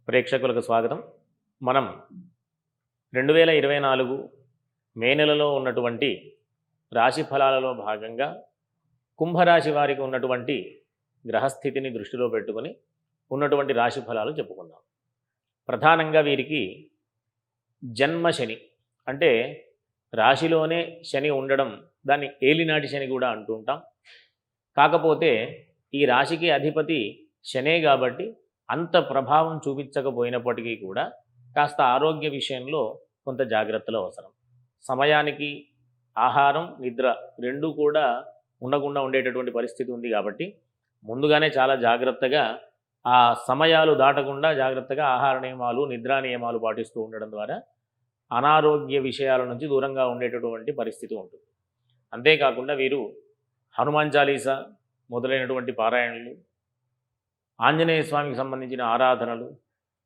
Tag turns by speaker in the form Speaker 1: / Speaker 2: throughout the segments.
Speaker 1: ప్రేక్షకులకు స్వాగతం. మనం 2024 మే నెలలో ఉన్నటువంటి రాశి ఫలాలలో భాగంగా కుంభరాశి వారికి ఉన్నటువంటి గ్రహస్థితిని దృష్టిలో పెట్టుకొని ఉన్నటువంటి రాశి ఫలాలు చెప్పుకుందాం. ప్రధానంగా వీరికి జన్మ శని అంటే రాశిలోనే శని ఉండడం, దాన్ని ఏలినాటి శని కూడా అంటూ ఉంటాం. కాకపోతే ఈ రాశికి అధిపతి శనే కాబట్టి అంత ప్రభావం చూపించకపోయినప్పటికీ కూడా కాస్త ఆరోగ్య విషయంలో కొంత జాగ్రత్తలు అవసరం. సమయానికి ఆహారం నిద్ర రెండూ కూడా ఉండకుండా ఉండేటటువంటి పరిస్థితి ఉంది కాబట్టి ముందుగానే చాలా జాగ్రత్తగా ఆ సమయాలు దాటకుండా జాగ్రత్తగా ఆహార నియమాలు నిద్రా నియమాలు పాటిస్తూ ఉండడం ద్వారా అనారోగ్య విషయాల నుంచి దూరంగా ఉండేటటువంటి పరిస్థితి ఉంటుంది. అంతేకాకుండా వీరు హనుమాన్ చాలీసా మొదలైనటువంటి పారాయణలు, ఆంజనేయ స్వామికి సంబంధించిన ఆరాధనలు,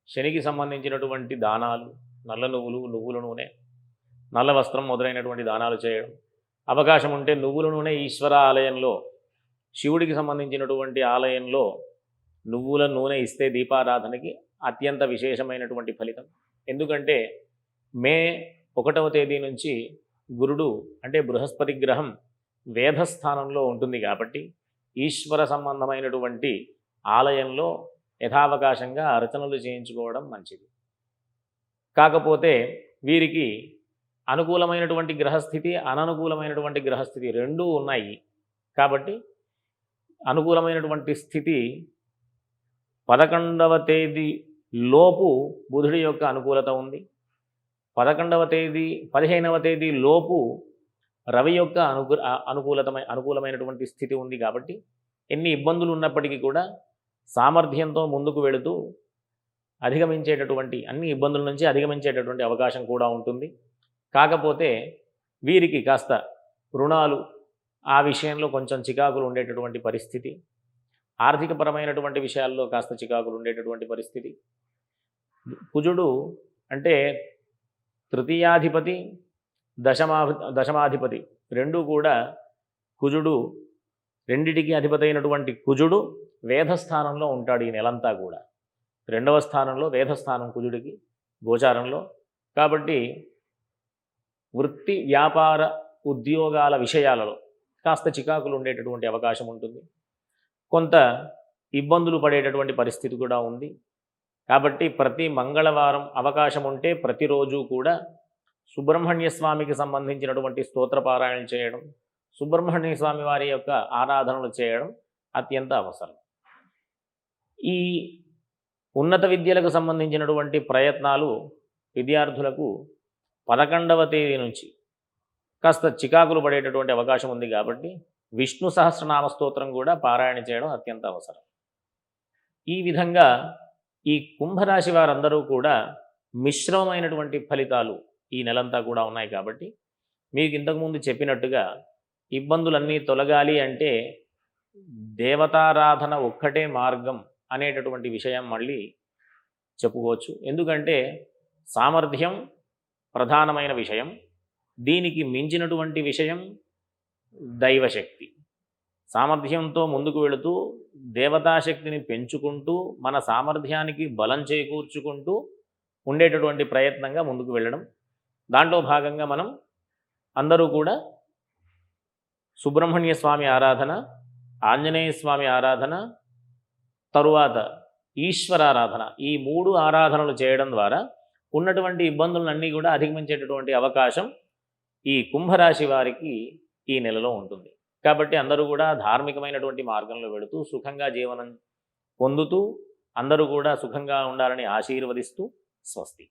Speaker 1: శనికి సంబంధించినటువంటి దానాలు, నల్ల నువ్వులు, నువ్వుల నూనె, నల్ల వస్త్రం మొదలైనటువంటి దానాలు చేయడం, అవకాశం ఉంటే నువ్వుల నూనె ఈశ్వర ఆలయంలో శివుడికి సంబంధించినటువంటి ఆలయంలో నువ్వుల నూనె ఇస్తే దీపారాధనకి అత్యంత విశేషమైనటువంటి ఫలితం. ఎందుకంటే మే 1వ తేదీ నుంచి గురుడు అంటే బృహస్పతి గ్రహం వేధస్థానంలో ఉంటుంది కాబట్టి ఈశ్వర సంబంధమైనటువంటి ఆలయంలో యథావకాశంగా అర్చనలు చేయించుకోవడం మంచిది. కాకపోతే వీరికి అనుకూలమైనటువంటి గ్రహస్థితి, అననుకూలమైనటువంటి గ్రహస్థితి రెండూ ఉన్నాయి కాబట్టి అనుకూలమైనటువంటి స్థితి 11వ తేదీ లోపు బుధుడి యొక్క అనుకూలత ఉంది. 15వ తేదీ లోపు రవి యొక్క అనుకూలమైనటువంటి స్థితి ఉంది కాబట్టి ఎన్ని ఇబ్బందులు ఉన్నప్పటికీ కూడా సామర్థ్యంతో ముందుకు వెళుతూ అన్ని ఇబ్బందుల నుంచి అధిగమించేటటువంటి అవకాశం కూడా ఉంటుంది. కాకపోతే వీరికి కాస్త రుణాలు ఆ విషయంలో కొంచెం చికాకులు ఉండేటటువంటి పరిస్థితి, ఆర్థికపరమైనటువంటి విషయాల్లో కాస్త చికాకులు ఉండేటటువంటి పరిస్థితి. కుజుడు అంటే తృతీయాధిపతి, దశమాధిపతి రెండూ కూడా కుజుడు, రెండిటికి అధిపతి అయినటువంటి కుజుడు వేధస్థానంలో ఉంటాడు ఈ నెలంతా కూడా. 2వ స్థానంలో వేధస్థానం కుజుడికి గోచారంలో. కాబట్టి వృత్తి వ్యాపార ఉద్యోగాల విషయాలలో కాస్త చికాకులు ఉండేటటువంటి అవకాశం ఉంటుంది. కొంత ఇబ్బందులు పడేటటువంటి పరిస్థితి కూడా ఉంది. కాబట్టి ప్రతి మంగళవారం అవకాశం ఉంటే ప్రతిరోజు కూడా సుబ్రహ్మణ్య స్వామికి సంబంధించినటువంటి స్తోత్రపారాయణ చేయడం, సుబ్రహ్మణ్య స్వామి వారి యొక్క ఆరాధనలు చేయడం అత్యంత అవసరం. ఈ ఉన్నత విద్యలకు సంబంధించినటువంటి ప్రయత్నాలు విద్యార్థులకు 11వ తేదీ నుంచి కాస్త చికాకులు పడేటటువంటి అవకాశం ఉంది కాబట్టి విష్ణు సహస్రనామ స్తోత్రం కూడా పారాయణ చేయడం అత్యంత అవసరం. ఈ విధంగా ఈ కుంభరాశి వారందరూ కూడా మిశ్రమమైనటువంటి ఫలితాలు ఈ నెలంతా కూడా ఉన్నాయి. కాబట్టి మీకు ఇంతకుముందు చెప్పినట్టుగా ఇబ్బందులన్నీ తొలగాలి అంటే దేవతారాధన ఒక్కటే మార్గం అనేటటువంటి విషయం మళ్ళీ చెప్పుకోవచ్చు. ఎందుకంటే సామర్థ్యం ప్రధానమైన విషయం, దీనికి మించినటువంటి విషయం దైవశక్తి. సామర్థ్యంతో ముందుకు వెళుతూ దేవతాశక్తిని పెంచుకుంటూ మన సామర్థ్యానికి బలం చేకూర్చుకుంటూ ఉండేటటువంటి ప్రయత్నంగా ముందుకు వెళ్ళడం. దాంట్లో భాగంగా మనం అందరూ కూడా సుబ్రహ్మణ్య స్వామి ఆరాధన, ఆంజనేయ స్వామి ఆరాధన, తరువాత ఈశ్వరారాధన, ఈ 3 ఆరాధనలు చేయడం ద్వారా ఉన్నటువంటి ఇబ్బందులన్నీ కూడా అధిగమించేటటువంటి అవకాశం ఈ కుంభరాశి వారికి ఈ నెలలో ఉంటుంది. కాబట్టి అందరూ కూడా ధార్మికమైనటువంటి మార్గంలో వెళుతూ సుఖంగా జీవనం పొందుతూ అందరూ కూడా సుఖంగా ఉండాలని ఆశీర్వదిస్తూ స్వస్తి.